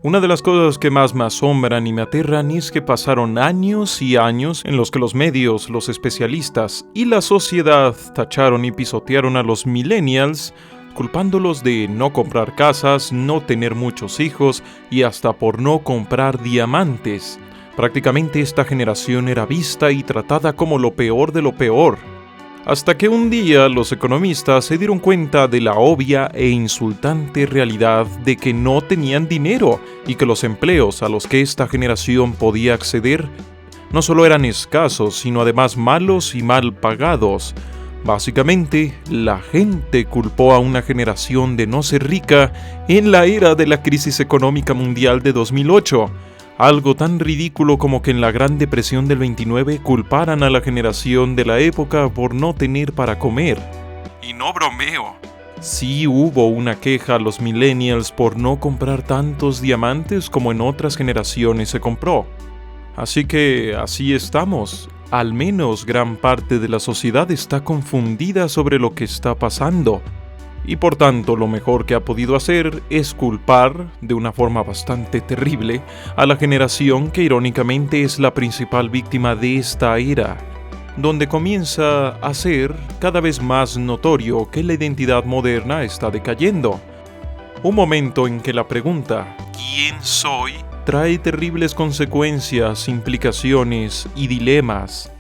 Una de las cosas que más me asombran y me aterran es que pasaron años y años en los que los medios, los especialistas y la sociedad tacharon y pisotearon a los millennials, culpándolos de no comprar casas, no tener muchos hijos y hasta por no comprar diamantes. Prácticamente esta generación era vista y tratada como lo peor de lo peor. Hasta que un día los economistas se dieron cuenta de la obvia e insultante realidad de que no tenían dinero y que los empleos a los que esta generación podía acceder no solo eran escasos, sino además malos y mal pagados. Básicamente, la gente culpó a una generación de no ser rica en la era de la crisis económica mundial de 2008. Algo tan ridículo como que en la Gran Depresión del 29 culparan a la generación de la época por no tener para comer. Y no bromeo. Sí hubo una queja a los millennials por no comprar tantos diamantes como en otras generaciones se compró. Así que así estamos. Al menos gran parte de la sociedad está confundida sobre lo que está pasando. Y por tanto, lo mejor que ha podido hacer es culpar, de una forma bastante terrible, a la generación que irónicamente es la principal víctima de esta era, donde comienza a ser cada vez más notorio que la identidad moderna está decayendo. Un momento en que la pregunta ¿quién soy? Trae terribles consecuencias, implicaciones y dilemas.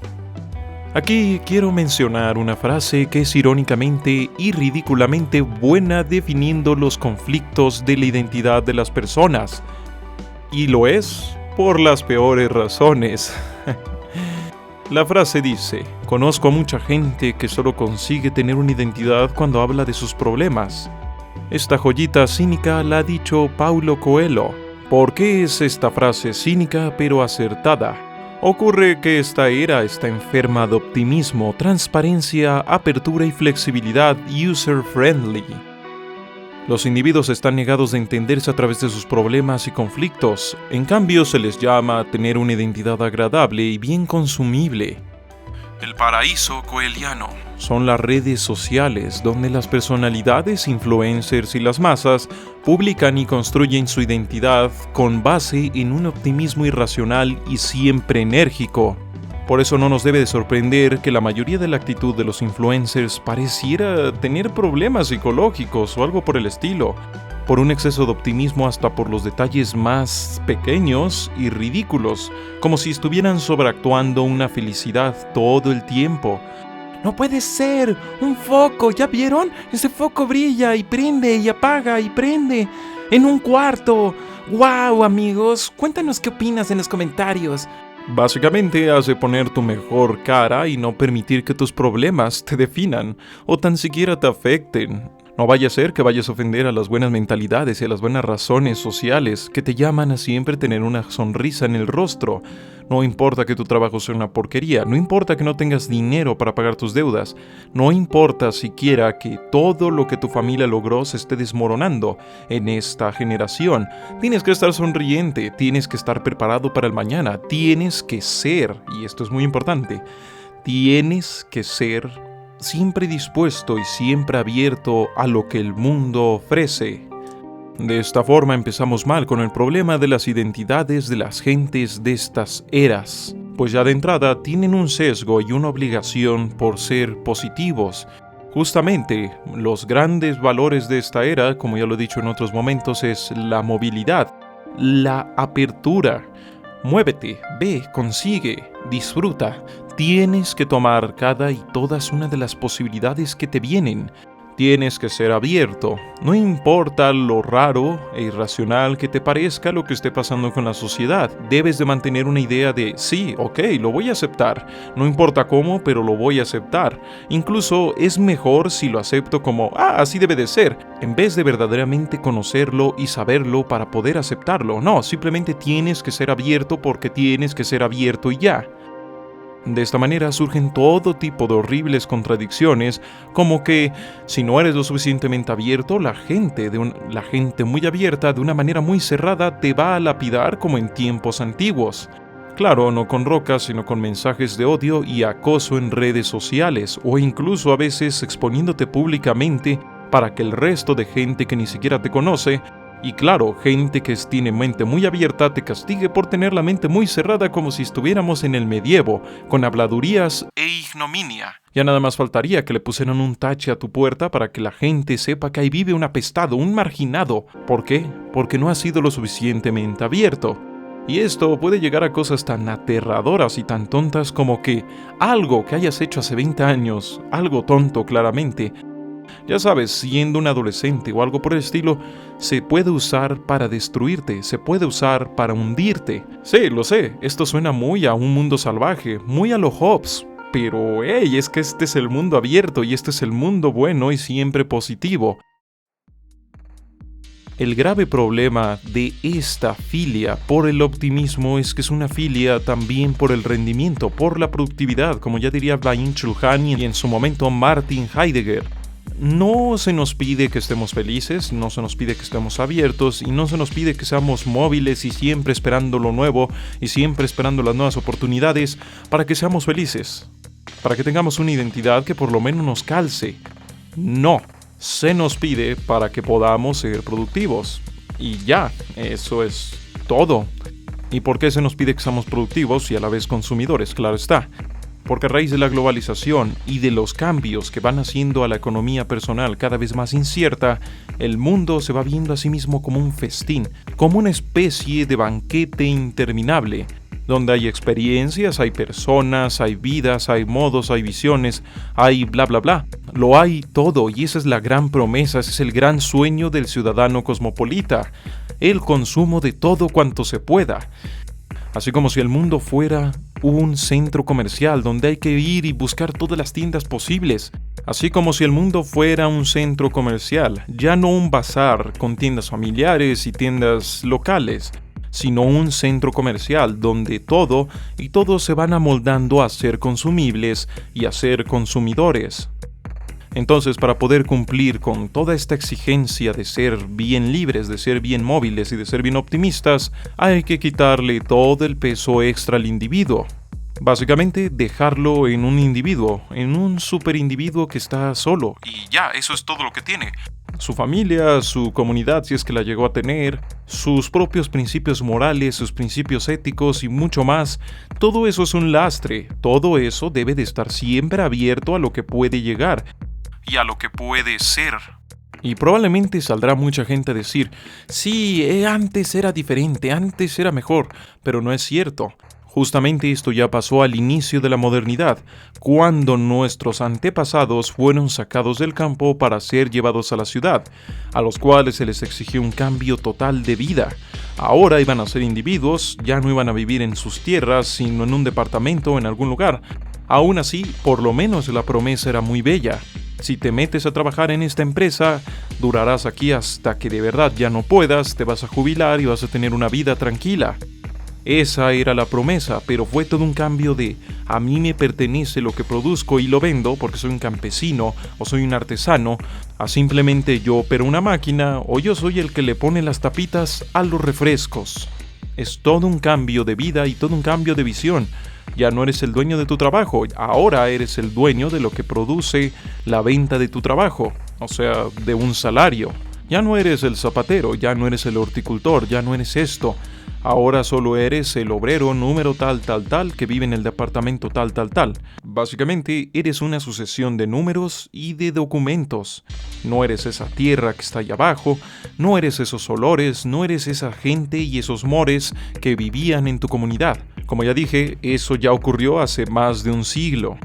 Aquí quiero mencionar una frase que es irónicamente y ridículamente buena definiendo los conflictos de la identidad de las personas. Y lo es por las peores razones. La frase dice: conozco a mucha gente que solo consigue tener una identidad cuando habla de sus problemas. Esta joyita cínica la ha dicho Paulo Coelho. ¿Por qué es esta frase cínica pero acertada? Ocurre que esta era está enferma de optimismo, transparencia, apertura y flexibilidad user-friendly. Los individuos están negados de entenderse a través de sus problemas y conflictos. En cambio, se les llama tener una identidad agradable y bien consumible. El paraíso coeliano son las redes sociales, donde las personalidades, influencers y las masas publican y construyen su identidad con base en un optimismo irracional y siempre enérgico. Por eso no nos debe de sorprender que la mayoría de la actitud de los influencers pareciera tener problemas psicológicos o algo por el estilo, por un exceso de optimismo hasta por los detalles más pequeños y ridículos, como si estuvieran sobreactuando una felicidad todo el tiempo. ¡No puede ser! ¡Un foco! ¿Ya vieron? Ese foco brilla y prende y apaga y prende en un cuarto. ¡Wow, amigos! Cuéntanos qué opinas en los comentarios. Básicamente hace poner tu mejor cara y no permitir que tus problemas te definan o tan siquiera te afecten. No vaya a ser que vayas a ofender a las buenas mentalidades y a las buenas razones sociales que te llaman a siempre tener una sonrisa en el rostro. No importa que tu trabajo sea una porquería, no importa que no tengas dinero para pagar tus deudas, no importa siquiera que todo lo que tu familia logró se esté desmoronando en esta generación. Tienes que estar sonriente, tienes que estar preparado para el mañana, tienes que ser, y esto es muy importante, tienes que ser siempre dispuesto y siempre abierto a lo que el mundo ofrece. De esta forma empezamos mal con el problema de las identidades de las gentes de estas eras, pues ya de entrada tienen un sesgo y una obligación por ser positivos. Justamente, los grandes valores de esta era, como ya lo he dicho en otros momentos, es la movilidad, la apertura. Muévete, ve, consigue, disfruta. Tienes que tomar cada y todas una de las posibilidades que te vienen. Tienes que ser abierto. No importa lo raro e irracional que te parezca lo que esté pasando con la sociedad. Debes de mantener una idea de, sí, ok, lo voy a aceptar. No importa cómo, pero lo voy a aceptar. Incluso es mejor si lo acepto como, así debe de ser, en vez de verdaderamente conocerlo y saberlo para poder aceptarlo. No, simplemente tienes que ser abierto porque tienes que ser abierto y ya. De esta manera surgen todo tipo de horribles contradicciones, como que si no eres lo suficientemente abierto, la gente muy abierta de una manera muy cerrada te va a lapidar como en tiempos antiguos. Claro, no con rocas, sino con mensajes de odio y acoso en redes sociales, o incluso a veces exponiéndote públicamente para que el resto de gente que ni siquiera te conoce Y claro, gente que tiene mente muy abierta te castigue por tener la mente muy cerrada como si estuviéramos en el medievo, con habladurías e ignominia. Ya nada más faltaría que le pusieran un tache a tu puerta para que la gente sepa que ahí vive un apestado, un marginado. ¿Por qué? Porque no has sido lo suficientemente abierto. Y esto puede llegar a cosas tan aterradoras y tan tontas como que algo que hayas hecho hace 20 años, algo tonto claramente, ya sabes, siendo un adolescente o algo por el estilo, se puede usar para destruirte, se puede usar para hundirte. Sí, lo sé, esto suena muy a un mundo salvaje, muy a lo Hobbes. Pero, hey, es que este es el mundo abierto y este es el mundo bueno y siempre positivo. El grave problema de esta filia por el optimismo es que es una filia también por el rendimiento, por la productividad, como ya diría Byung-Chul Han y en su momento Martin Heidegger. No se nos pide que estemos felices, no se nos pide que estemos abiertos y no se nos pide que seamos móviles y siempre esperando lo nuevo y siempre esperando las nuevas oportunidades para que seamos felices, para que tengamos una identidad que por lo menos nos calce. No, se nos pide para que podamos ser productivos. Y ya, eso es todo. ¿Y por qué se nos pide que seamos productivos y a la vez consumidores? Claro está. Porque a raíz de la globalización y de los cambios que van haciendo a la economía personal cada vez más incierta, el mundo se va viendo a sí mismo como un festín, como una especie de banquete interminable, donde hay experiencias, hay personas, hay vidas, hay modos, hay visiones, hay bla bla bla. Lo hay todo y esa es la gran promesa, ese es el gran sueño del ciudadano cosmopolita, el consumo de todo cuanto se pueda. Así como si el mundo fuera un centro comercial donde hay que ir y buscar todas las tiendas posibles. Así como si el mundo fuera un centro comercial, ya no un bazar con tiendas familiares y tiendas locales, sino un centro comercial donde todo y todos se van amoldando a ser consumibles y a ser consumidores. Entonces, para poder cumplir con toda esta exigencia de ser bien libres, de ser bien móviles y de ser bien optimistas, hay que quitarle todo el peso extra al individuo. Básicamente, dejarlo en un individuo, en un superindividuo que está solo. Y ya, eso es todo lo que tiene. Su familia, su comunidad, si es que la llegó a tener, sus propios principios morales, sus principios éticos y mucho más. Todo eso es un lastre. Todo eso debe de estar siempre abierto a lo que puede llegar y a lo que puede ser. Y probablemente saldrá mucha gente a decir, sí, antes era diferente, antes era mejor, pero no es cierto. Justamente esto ya pasó al inicio de la modernidad, cuando nuestros antepasados fueron sacados del campo para ser llevados a la ciudad, a los cuales se les exigió un cambio total de vida. Ahora iban a ser individuos, ya no iban a vivir en sus tierras, sino en un departamento o en algún lugar. Aún así, por lo menos la promesa era muy bella. Si te metes a trabajar en esta empresa, durarás aquí hasta que de verdad ya no puedas, te vas a jubilar y vas a tener una vida tranquila. Esa era la promesa, pero fue todo un cambio de a mí me pertenece lo que produzco y lo vendo porque soy un campesino o soy un artesano, a simplemente yo opero una máquina o yo soy el que le pone las tapitas a los refrescos. Es todo un cambio de vida y todo un cambio de visión. Ya no eres el dueño de tu trabajo, ahora eres el dueño de lo que produce la venta de tu trabajo, o sea, de un salario. Ya no eres el zapatero, ya no eres el horticultor, ya no eres esto. Ahora solo eres el obrero número tal que vive en el departamento tal. Básicamente eres una sucesión de números y de documentos. No eres esa tierra que está allá abajo, no eres esos olores, no eres esa gente y esos mores que vivían en tu comunidad. Como ya dije, eso ya ocurrió hace más de un siglo.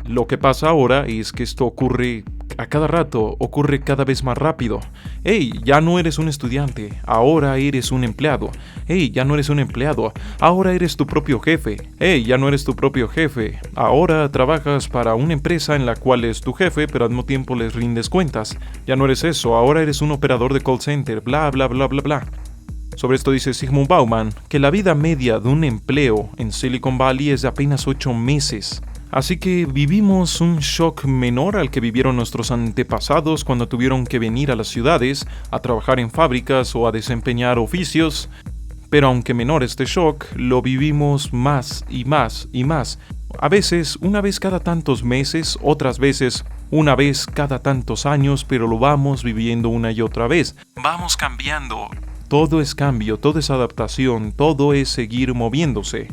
Lo que pasa ahora es que esto ocurre a cada rato, ocurre cada vez más rápido. Hey, ya no eres un estudiante, ahora eres un empleado. Hey, ya no eres un empleado, ahora eres tu propio jefe. Hey, ya no eres tu propio jefe, ahora trabajas para una empresa en la cual es tu jefe, pero al mismo tiempo les rindes cuentas. Ya no eres eso, ahora eres un operador de call center, bla bla bla bla bla. Sobre esto dice Zygmunt Bauman que la vida media de un empleo en Silicon Valley es de apenas 8 meses. Así que vivimos un shock menor al que vivieron nuestros antepasados cuando tuvieron que venir a las ciudades a trabajar en fábricas o a desempeñar oficios. Pero aunque menor este shock, lo vivimos más y más y más. A veces, una vez cada tantos meses, otras veces, una vez cada tantos años, pero lo vamos viviendo una y otra vez. Vamos cambiando. Todo es cambio, todo es adaptación, todo es seguir moviéndose.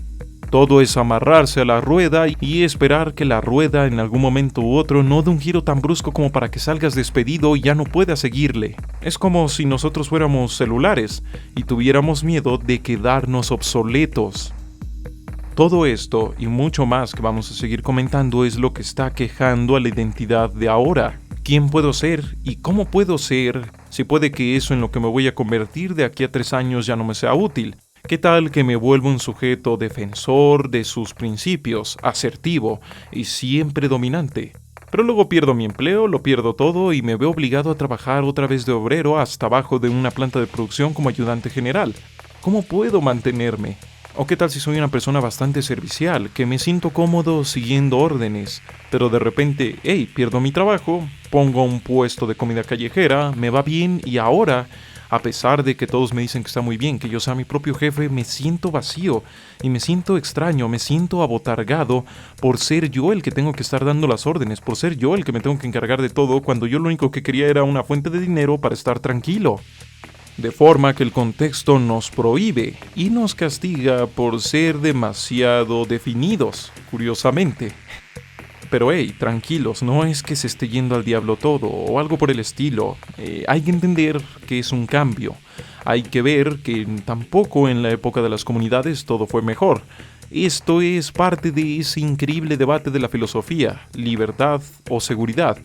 Todo es amarrarse a la rueda y esperar que la rueda en algún momento u otro no dé un giro tan brusco como para que salgas despedido y ya no puedas seguirle. Es como si nosotros fuéramos celulares y tuviéramos miedo de quedarnos obsoletos. Todo esto y mucho más que vamos a seguir comentando es lo que está quejando a la identidad de ahora. ¿Quién puedo ser y cómo puedo ser si puede que eso en lo que me voy a convertir de aquí a 3 años ya no me sea útil? ¿Qué tal que me vuelvo un sujeto defensor de sus principios, asertivo y siempre dominante? Pero luego pierdo mi empleo, lo pierdo todo y me veo obligado a trabajar otra vez de obrero hasta abajo de una planta de producción como ayudante general. ¿Cómo puedo mantenerme? ¿O qué tal si soy una persona bastante servicial, que me siento cómodo siguiendo órdenes, pero de repente, pierdo mi trabajo, pongo un puesto de comida callejera, me va bien y ahora, a pesar de que todos me dicen que está muy bien, que yo sea mi propio jefe, me siento vacío y me siento extraño, me siento abotargado por ser yo el que tengo que estar dando las órdenes, por ser yo el que me tengo que encargar de todo cuando yo lo único que quería era una fuente de dinero para estar tranquilo? De forma que el contexto nos prohíbe y nos castiga por ser demasiado definidos, curiosamente. Pero tranquilos, no es que se esté yendo al diablo todo o algo por el estilo. Hay que entender que es un cambio. Hay que ver que tampoco en la época de las comunidades todo fue mejor. Esto es parte de ese increíble debate de la filosofía, libertad o seguridad.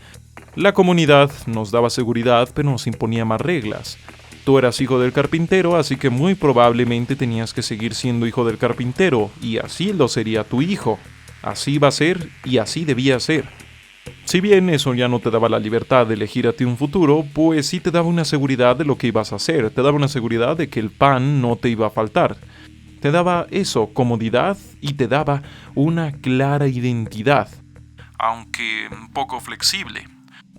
La comunidad nos daba seguridad, pero nos imponía más reglas. Tú eras hijo del carpintero, así que muy probablemente tenías que seguir siendo hijo del carpintero, y así lo sería tu hijo. Así va a ser y así debía ser. Si bien eso ya no te daba la libertad de elegir a ti un futuro, pues sí te daba una seguridad de lo que ibas a hacer, te daba una seguridad de que el pan no te iba a faltar. Te daba eso, comodidad, y te daba una clara identidad, aunque un poco flexible.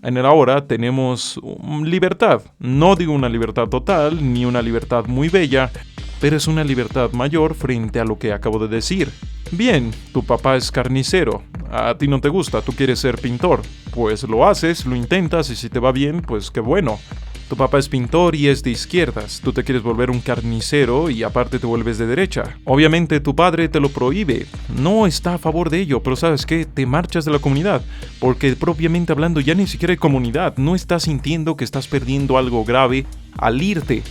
En el ahora tenemos libertad, no digo una libertad total, ni una libertad muy bella, pero es una libertad mayor frente a lo que acabo de decir. Bien, tu papá es carnicero, a ti no te gusta, tú quieres ser pintor, pues lo haces, lo intentas y si te va bien, pues qué bueno. Tu papá es pintor y es de izquierdas, tú te quieres volver un carnicero y aparte te vuelves de derecha. Obviamente tu padre te lo prohíbe, no está a favor de ello, pero ¿sabes qué? Te marchas de la comunidad, porque propiamente hablando ya ni siquiera hay comunidad, no estás sintiendo que estás perdiendo algo grave al irte.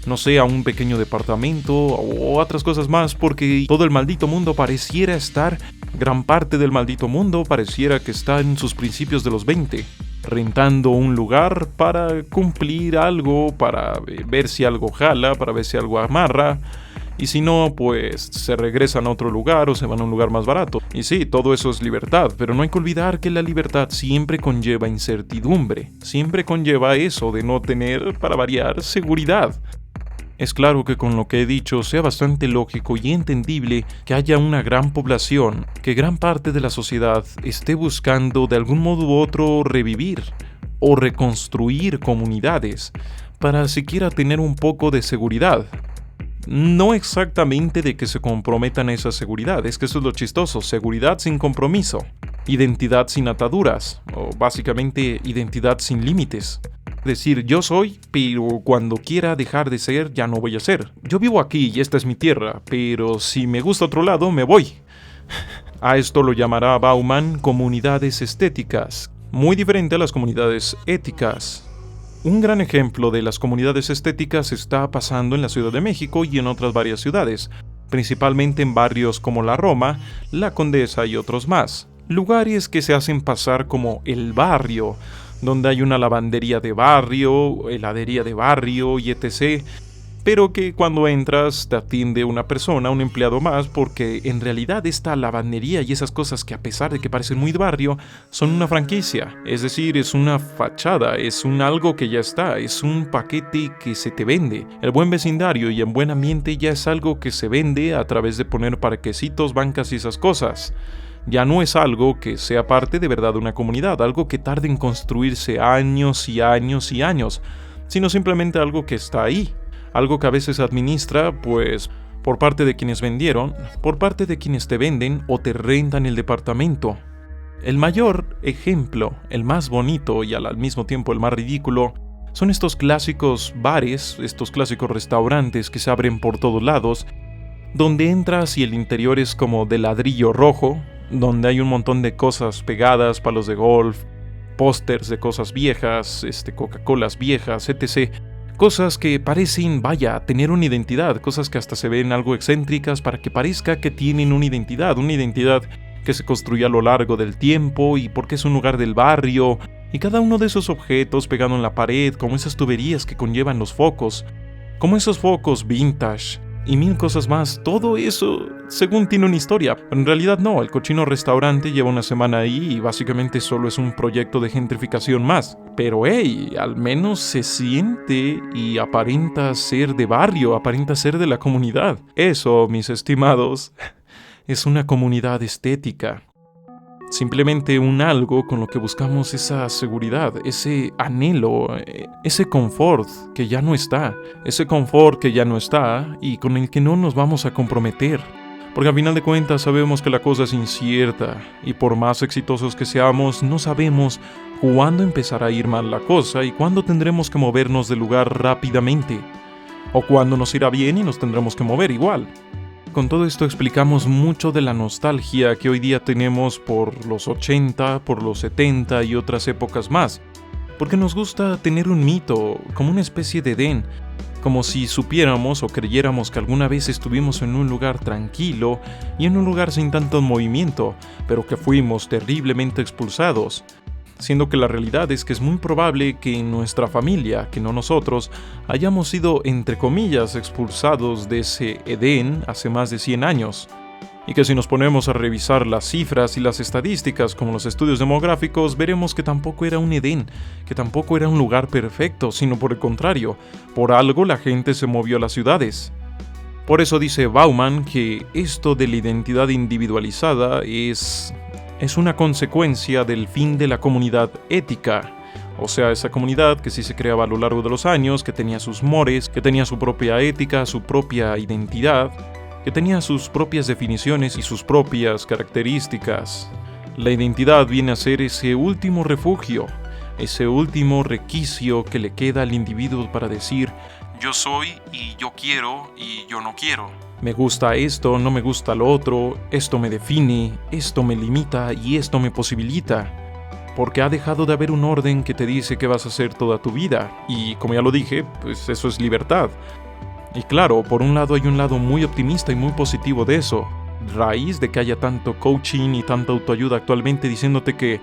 No sé, a un pequeño departamento o otras cosas más, porque todo el maldito mundo pareciera estar, gran parte del maldito mundo pareciera que está en sus principios de los 20, rentando un lugar para cumplir algo, para ver si algo jala, para ver si algo amarra, y si no, pues se regresan a otro lugar o se van a un lugar más barato. Y sí, todo eso es libertad, pero no hay que olvidar que la libertad siempre conlleva incertidumbre, siempre conlleva eso de no tener, para variar, seguridad. Es claro que con lo que he dicho sea bastante lógico y entendible que haya una gran población, que gran parte de la sociedad esté buscando de algún modo u otro revivir o reconstruir comunidades para siquiera tener un poco de seguridad. No exactamente de que se comprometan a esa seguridad, es que eso es lo chistoso, seguridad sin compromiso, identidad sin ataduras, o básicamente identidad sin límites. Decir yo soy, pero cuando quiera dejar de ser ya no voy a ser. Yo vivo aquí y esta es mi tierra, pero si me gusta otro lado me voy. A esto lo llamará Bauman comunidades estéticas, muy diferente a las comunidades éticas. Un gran ejemplo de las comunidades estéticas está pasando en la Ciudad de México y en otras varias ciudades, principalmente en barrios como la Roma, la Condesa y otros más. Lugares que se hacen pasar como el barrio, donde hay una lavandería de barrio, heladería de barrio y etc., pero que cuando entras te atiende una persona, un empleado más, porque en realidad esta lavandería y esas cosas que a pesar de que parecen muy de barrio, son una franquicia, es decir, es una fachada, es un algo que ya está, es un paquete que se te vende. El buen vecindario y el buen ambiente ya es algo que se vende a través de poner parquecitos, bancas y esas cosas. Ya no es algo que sea parte de verdad de una comunidad, algo que tarde en construirse años y años y años, sino simplemente algo que está ahí, algo que a veces administra, pues, por parte de quienes vendieron, por parte de quienes te venden o te rentan el departamento. El mayor ejemplo, el más bonito y al mismo tiempo el más ridículo, son estos clásicos bares, estos clásicos restaurantes que se abren por todos lados, donde entras y el interior es como de ladrillo rojo, donde hay un montón de cosas pegadas, palos de golf, pósters de cosas viejas, Coca-Colas viejas, etc. Cosas que parecen, vaya, tener una identidad, cosas que hasta se ven algo excéntricas para que parezca que tienen una identidad que se construyó a lo largo del tiempo y porque es un lugar del barrio, y cada uno de esos objetos pegado en la pared, como esas tuberías que conllevan los focos, como esos focos vintage, y mil cosas más. Todo eso, según tiene una historia. En realidad no, el cochino restaurante lleva una semana ahí y básicamente solo es un proyecto de gentrificación más. Pero hey, al menos se siente y aparenta ser de barrio, aparenta ser de la comunidad. Eso, mis estimados, es una comunidad estética. Simplemente un algo con lo que buscamos esa seguridad, ese anhelo, ese confort que ya no está. Ese confort que ya no está y con el que no nos vamos a comprometer. Porque al final de cuentas sabemos que la cosa es incierta y por más exitosos que seamos, no sabemos cuándo empezará a ir mal la cosa y cuándo tendremos que movernos del lugar rápidamente. O cuándo nos irá bien y nos tendremos que mover igual. Con todo esto explicamos mucho de la nostalgia que hoy día tenemos por los 80, por los 70 y otras épocas más. Porque nos gusta tener un mito, como una especie de Edén, como si supiéramos o creyéramos que alguna vez estuvimos en un lugar tranquilo y en un lugar sin tanto movimiento, pero que fuimos terriblemente expulsados. Siendo que la realidad es que es muy probable que en nuestra familia, que no nosotros, hayamos sido, entre comillas, expulsados de ese Edén hace más de 100 años. Y que si nos ponemos a revisar las cifras y las estadísticas como los estudios demográficos, veremos que tampoco era un Edén, que tampoco era un lugar perfecto, sino por el contrario, por algo la gente se movió a las ciudades. Por eso dice Bauman que esto de la identidad individualizada es una consecuencia del fin de la comunidad ética. O sea, esa comunidad que sí se creaba a lo largo de los años, que tenía sus mores, que tenía su propia ética, su propia identidad, que tenía sus propias definiciones y sus propias características. La identidad viene a ser ese último refugio, ese último requicio que le queda al individuo para decir yo soy y yo quiero y yo no quiero. Me gusta esto, no me gusta lo otro, esto me define, esto me limita y esto me posibilita. Porque ha dejado de haber un orden que te dice qué vas a hacer toda tu vida. Y como ya lo dije, pues eso es libertad. Y claro, por un lado hay un lado muy optimista y muy positivo de eso. Raíz de que haya tanto coaching y tanta autoayuda actualmente diciéndote que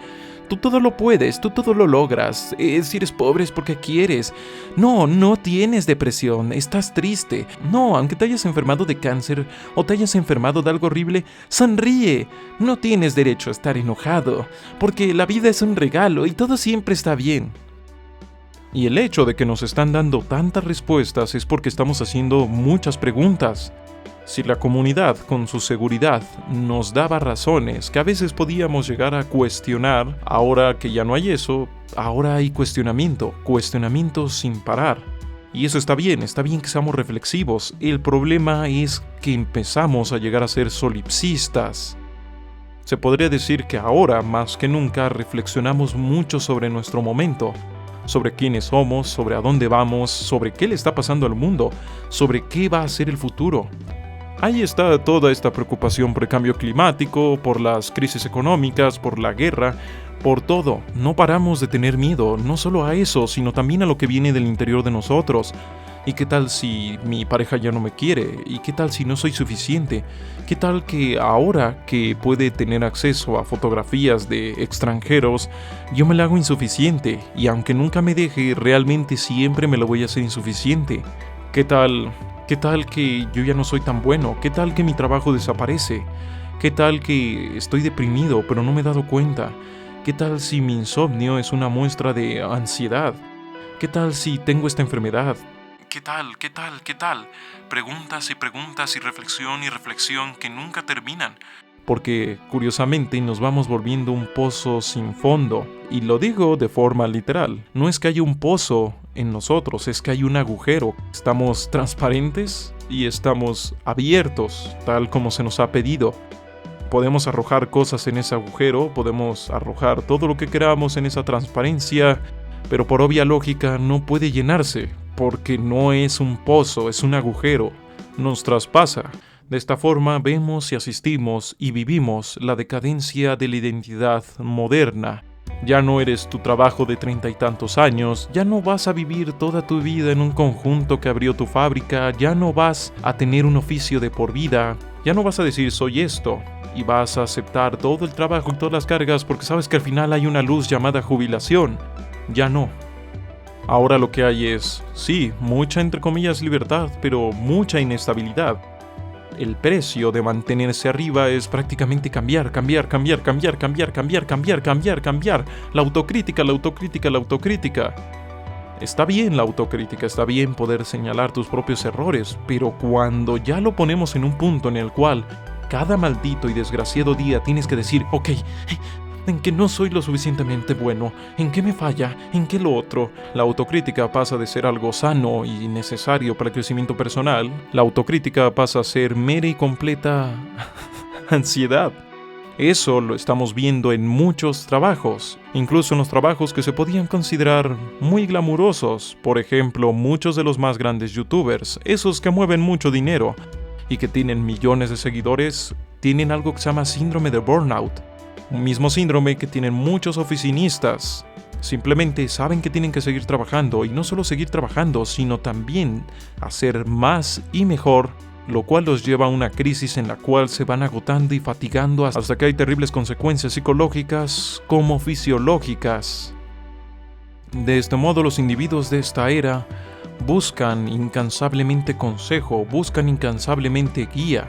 tú todo lo puedes, tú todo lo logras. Si eres pobre es porque quieres. No tienes depresión, estás triste. No, aunque te hayas enfermado de cáncer o te hayas enfermado de algo horrible, sonríe. No tienes derecho a estar enojado, porque la vida es un regalo y todo siempre está bien. Y el hecho de que nos están dando tantas respuestas es porque estamos haciendo muchas preguntas. Si la comunidad, con su seguridad, nos daba razones que a veces podíamos llegar a cuestionar, ahora que ya no hay eso, ahora hay cuestionamiento sin parar. Y eso está bien que seamos reflexivos. El problema es que empezamos a llegar a ser solipsistas. Se podría decir que ahora, más que nunca, reflexionamos mucho sobre nuestro momento, sobre quiénes somos, sobre a dónde vamos, sobre qué le está pasando al mundo, sobre qué va a ser el futuro. Ahí está toda esta preocupación por el cambio climático, por las crisis económicas, por la guerra, por todo. No paramos de tener miedo, no solo a eso, sino también a lo que viene del interior de nosotros. ¿Y qué tal si mi pareja ya no me quiere? ¿Y qué tal si no soy suficiente? ¿Qué tal que ahora que puede tener acceso a fotografías de extranjeros, yo me la hago insuficiente? Y aunque nunca me deje, realmente siempre me lo voy a hacer insuficiente. ¿Qué tal que yo ya no soy tan bueno? ¿Qué tal que mi trabajo desaparece? ¿Qué tal que estoy deprimido pero no me he dado cuenta? ¿Qué tal si mi insomnio es una muestra de ansiedad? ¿Qué tal si tengo esta enfermedad? ¿Qué tal? Preguntas y preguntas y reflexión que nunca terminan. Porque, curiosamente, nos vamos volviendo un pozo sin fondo. Y lo digo de forma literal. No es que haya un pozo en nosotros, es que hay un agujero. Estamos transparentes y estamos abiertos, tal como se nos ha pedido. Podemos arrojar cosas en ese agujero, podemos arrojar todo lo que queramos en esa transparencia, pero por obvia lógica no puede llenarse, porque no es un pozo, es un agujero, nos traspasa. De esta forma vemos y asistimos y vivimos la decadencia de la identidad moderna. Ya no eres tu trabajo de 30 y tantos años, ya no vas a vivir toda tu vida en un conjunto que abrió tu fábrica, ya no vas a tener un oficio de por vida, ya no vas a decir soy esto, y vas a aceptar todo el trabajo y todas las cargas porque sabes que al final hay una luz llamada jubilación. Ya no. Ahora lo que hay es, sí, mucha entre comillas libertad, pero mucha inestabilidad. El precio de mantenerse arriba es prácticamente cambiar. La autocrítica. Está bien la autocrítica, está bien poder señalar tus propios errores, pero cuando ya lo ponemos en un punto en el cual cada maldito y desgraciado día tienes que decir, ok, en que no soy lo suficientemente bueno, en qué me falla, en qué lo otro. La autocrítica pasa de ser algo sano y necesario para el crecimiento personal. La autocrítica pasa a ser mera y completa ansiedad. Eso lo estamos viendo en muchos trabajos, incluso en los trabajos que se podían considerar muy glamurosos. Por ejemplo, muchos de los más grandes youtubers, esos que mueven mucho dinero y que tienen millones de seguidores, tienen algo que se llama síndrome de burnout. Un mismo síndrome que tienen muchos oficinistas. Simplemente saben que tienen que seguir trabajando, y no solo seguir trabajando, sino también hacer más y mejor, lo cual los lleva a una crisis en la cual se van agotando y fatigando hasta que hay terribles consecuencias psicológicas como fisiológicas. De este modo, los individuos de esta era buscan incansablemente consejo, buscan incansablemente guía.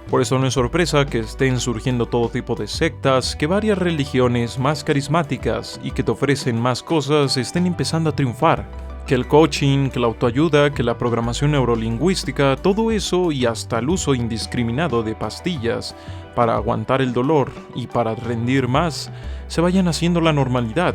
Por eso no es sorpresa que estén surgiendo todo tipo de sectas, que varias religiones más carismáticas y que te ofrecen más cosas estén empezando a triunfar. Que el coaching, que la autoayuda, que la programación neurolingüística, todo eso y hasta el uso indiscriminado de pastillas para aguantar el dolor y para rendir más, se vayan haciendo la normalidad.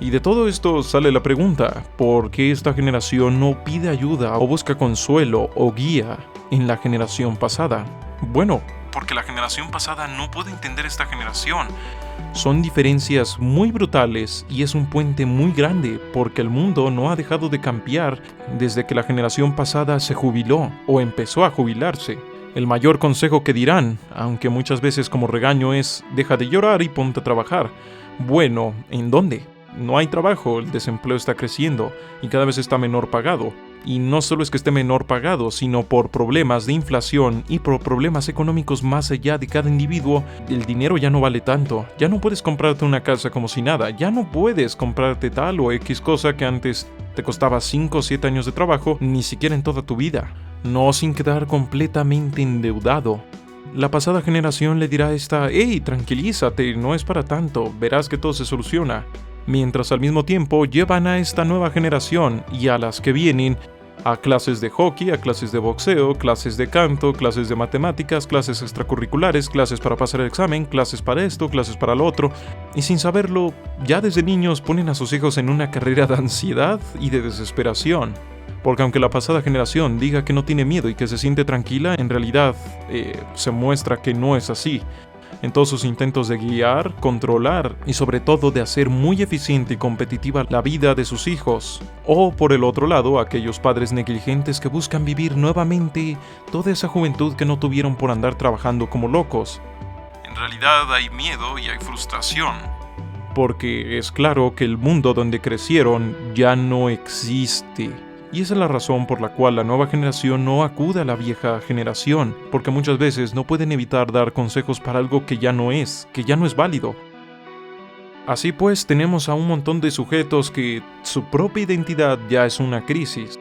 Y de todo esto sale la pregunta, ¿por qué esta generación no pide ayuda o busca consuelo o guía en la generación pasada? Bueno, porque la generación pasada no puede entender esta generación. Son diferencias muy brutales y es un puente muy grande porque el mundo no ha dejado de cambiar desde que la generación pasada se jubiló o empezó a jubilarse. El mayor consejo que dirán, aunque muchas veces como regaño, es deja de llorar y ponte a trabajar. Bueno, ¿en dónde? No hay trabajo, el desempleo está creciendo y cada vez está menor pagado. Y no solo es que esté menor pagado, sino por problemas de inflación y por problemas económicos más allá de cada individuo, el dinero ya no vale tanto. Ya no puedes comprarte una casa como si nada, ya no puedes comprarte tal o X cosa que antes te costaba 5 o 7 años de trabajo, ni siquiera en toda tu vida. No sin quedar completamente endeudado. La pasada generación le dirá a esta, hey, tranquilízate, no es para tanto, verás que todo se soluciona. Mientras al mismo tiempo llevan a esta nueva generación y a las que vienen a clases de hockey, a clases de boxeo, clases de canto, clases de matemáticas, clases extracurriculares, clases para pasar el examen, clases para esto, clases para lo otro, y sin saberlo, ya desde niños ponen a sus hijos en una carrera de ansiedad y de desesperación. Porque aunque la pasada generación diga que no tiene miedo y que se siente tranquila, en realidad se muestra que no es así. En todos sus intentos de guiar, controlar y sobre todo de hacer muy eficiente y competitiva la vida de sus hijos. O por el otro lado, aquellos padres negligentes que buscan vivir nuevamente toda esa juventud que no tuvieron por andar trabajando como locos. En realidad hay miedo y hay frustración. Porque es claro que el mundo donde crecieron ya no existe. Y esa es la razón por la cual la nueva generación no acude a la vieja generación, porque muchas veces no pueden evitar dar consejos para algo que ya no es válido. Así pues, tenemos a un montón de sujetos que su propia identidad ya es una crisis.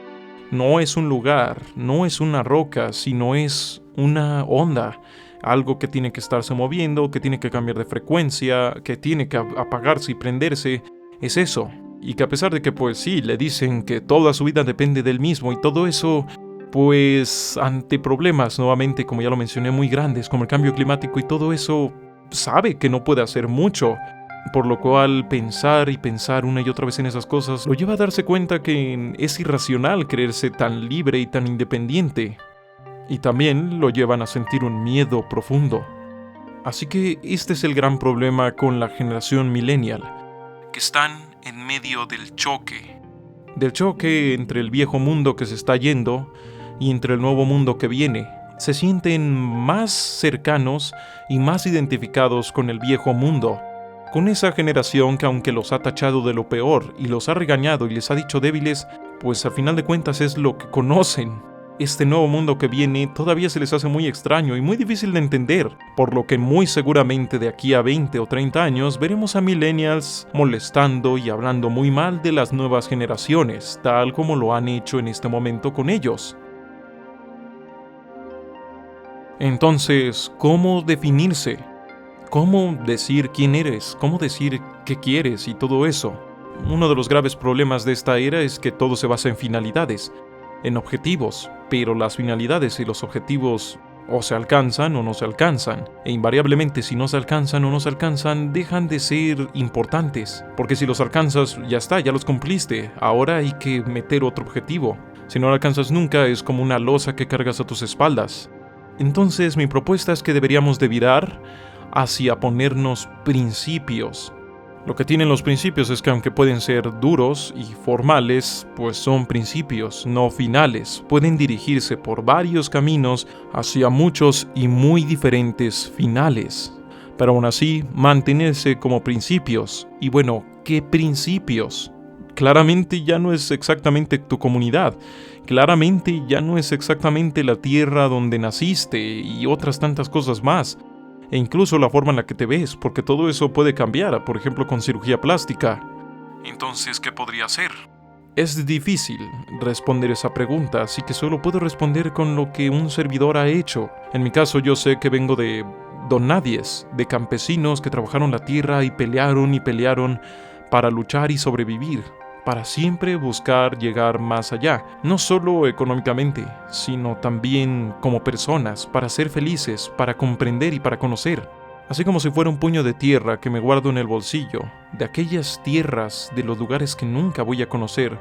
No es un lugar, no es una roca, sino es una onda. Algo que tiene que estarse moviendo, que tiene que cambiar de frecuencia, que tiene que apagarse y prenderse. Es eso. Y que a pesar de que pues sí, le dicen que toda su vida depende del mismo y todo eso, pues ante problemas nuevamente, como ya lo mencioné, muy grandes, como el cambio climático y todo eso, sabe que no puede hacer mucho. Por lo cual pensar y pensar una y otra vez en esas cosas lo lleva a darse cuenta que es irracional creerse tan libre y tan independiente. Y también lo llevan a sentir un miedo profundo. Así que este es el gran problema con la generación millennial, que están en medio del choque entre el viejo mundo que se está yendo y entre el nuevo mundo que viene. Se sienten más cercanos y más identificados con el viejo mundo, con esa generación que, aunque los ha tachado de lo peor y los ha regañado y les ha dicho débiles, pues a final de cuentas es lo que conocen. Este nuevo mundo que viene todavía se les hace muy extraño y muy difícil de entender, por lo que muy seguramente de aquí a 20 o 30 años veremos a millennials molestando y hablando muy mal de las nuevas generaciones, tal como lo han hecho en este momento con ellos. Entonces, ¿cómo definirse? ¿Cómo decir quién eres? ¿Cómo decir qué quieres y todo eso? Uno de los graves problemas de esta era es que todo se basa en finalidades, en objetivos, pero las finalidades y los objetivos o se alcanzan o no se alcanzan, e invariablemente si no se alcanzan o no se alcanzan, dejan de ser importantes, porque si los alcanzas ya está, ya los cumpliste, ahora hay que meter otro objetivo. Si no lo alcanzas nunca es como una losa que cargas a tus espaldas. Entonces mi propuesta es que deberíamos de virar hacia ponernos principios. Lo que tienen los principios es que aunque pueden ser duros y formales, pues son principios, no finales. Pueden dirigirse por varios caminos hacia muchos y muy diferentes finales. Pero aún así, mantenerse como principios. Y bueno, ¿qué principios? Claramente ya no es exactamente tu comunidad. Claramente ya no es exactamente la tierra donde naciste y otras tantas cosas más. E incluso la forma en la que te ves, porque todo eso puede cambiar, por ejemplo con cirugía plástica. Entonces, ¿qué podría hacer? Es difícil responder esa pregunta, así que solo puedo responder con lo que un servidor ha hecho. En mi caso yo sé que vengo de donadies, de campesinos que trabajaron la tierra y pelearon para luchar y sobrevivir, para siempre buscar llegar más allá, no solo económicamente, sino también como personas, para ser felices, para comprender y para conocer. Así como si fuera un puño de tierra que me guardo en el bolsillo, de aquellas tierras de los lugares que nunca voy a conocer.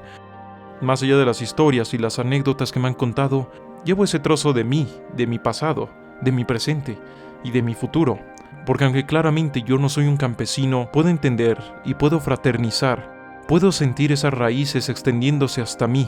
Más allá de las historias y las anécdotas que me han contado, llevo ese trozo de mí, de mi pasado, de mi presente y de mi futuro. Porque aunque claramente yo no soy un campesino, puedo entender y puedo fraternizar. Puedo sentir esas raíces extendiéndose hasta mí,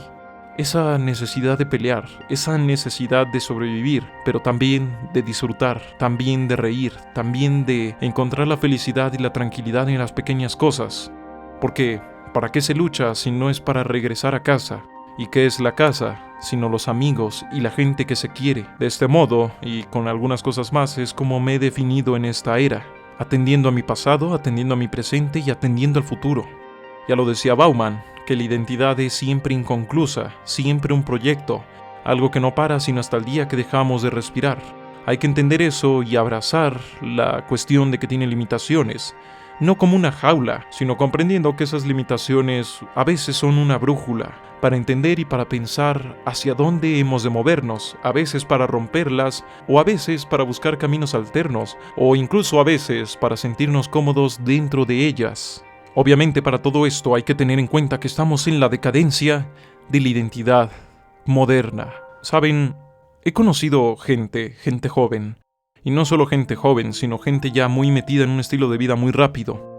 esa necesidad de pelear, esa necesidad de sobrevivir, pero también de disfrutar, también de reír, también de encontrar la felicidad y la tranquilidad en las pequeñas cosas. Porque, ¿para qué se lucha si no es para regresar a casa? ¿Y qué es la casa, sino los amigos y la gente que se quiere? De este modo, y con algunas cosas más, es como me he definido en esta era, atendiendo a mi pasado, atendiendo a mi presente y atendiendo al futuro. Ya lo decía Bauman, que la identidad es siempre inconclusa, siempre un proyecto, algo que no para sino hasta el día que dejamos de respirar. Hay que entender eso y abrazar la cuestión de que tiene limitaciones, no como una jaula, sino comprendiendo que esas limitaciones a veces son una brújula, para entender y para pensar hacia dónde hemos de movernos, a veces para romperlas, o a veces para buscar caminos alternos, o incluso a veces para sentirnos cómodos dentro de ellas. Obviamente para todo esto hay que tener en cuenta que estamos en la decadencia de la identidad moderna. Saben, he conocido gente joven, y no solo gente joven, sino gente ya muy metida en un estilo de vida muy rápido,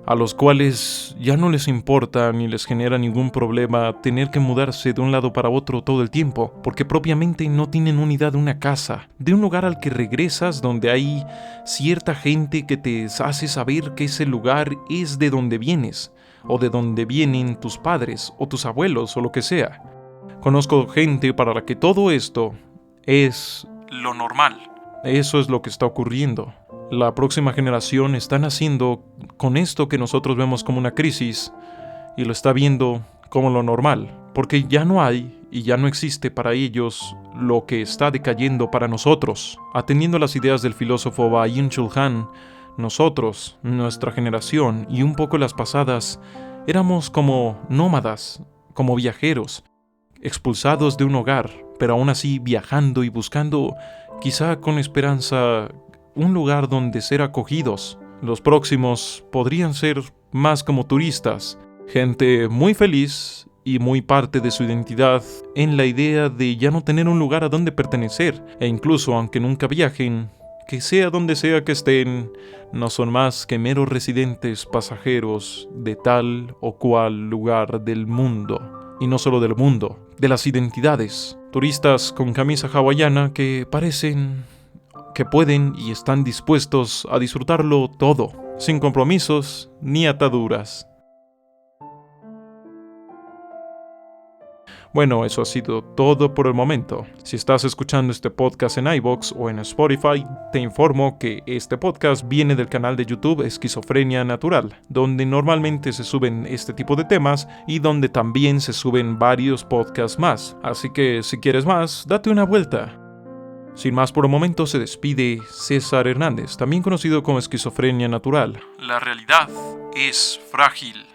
a los cuales ya no les importa ni les genera ningún problema tener que mudarse de un lado para otro todo el tiempo, porque propiamente no tienen una idea de una casa, de un lugar al que regresas donde hay cierta gente que te hace saber que ese lugar es de donde vienes, o de donde vienen tus padres, o tus abuelos, o lo que sea. Conozco gente para la que todo esto es lo normal. Eso es lo que está ocurriendo. La próxima generación está naciendo con esto que nosotros vemos como una crisis y lo está viendo como lo normal, porque ya no hay y ya no existe para ellos lo que está decayendo para nosotros. Atendiendo las ideas del filósofo Byung-Chul Han, nosotros, nuestra generación y un poco las pasadas, éramos como nómadas, como viajeros, expulsados de un hogar, pero aún así viajando y buscando, quizá con esperanza, un lugar donde ser acogidos. Los próximos podrían ser más como turistas, gente muy feliz y muy parte de su identidad en la idea de ya no tener un lugar a donde pertenecer, e incluso aunque nunca viajen, que sea donde sea que estén, no son más que meros residentes pasajeros de tal o cual lugar del mundo. Y no solo del mundo, de las identidades. Turistas con camisa hawaiana que parecen que pueden y están dispuestos a disfrutarlo todo, sin compromisos ni ataduras. Bueno, eso ha sido todo por el momento. Si estás escuchando este podcast en iVoox o en Spotify, te informo que este podcast viene del canal de YouTube Esquizofrenia Natural, donde normalmente se suben este tipo de temas y donde también se suben varios podcasts más. Así que si quieres más, date una vuelta. Sin más por el momento, se despide César Hernández, también conocido como Esquizofrenia Natural. La realidad es frágil.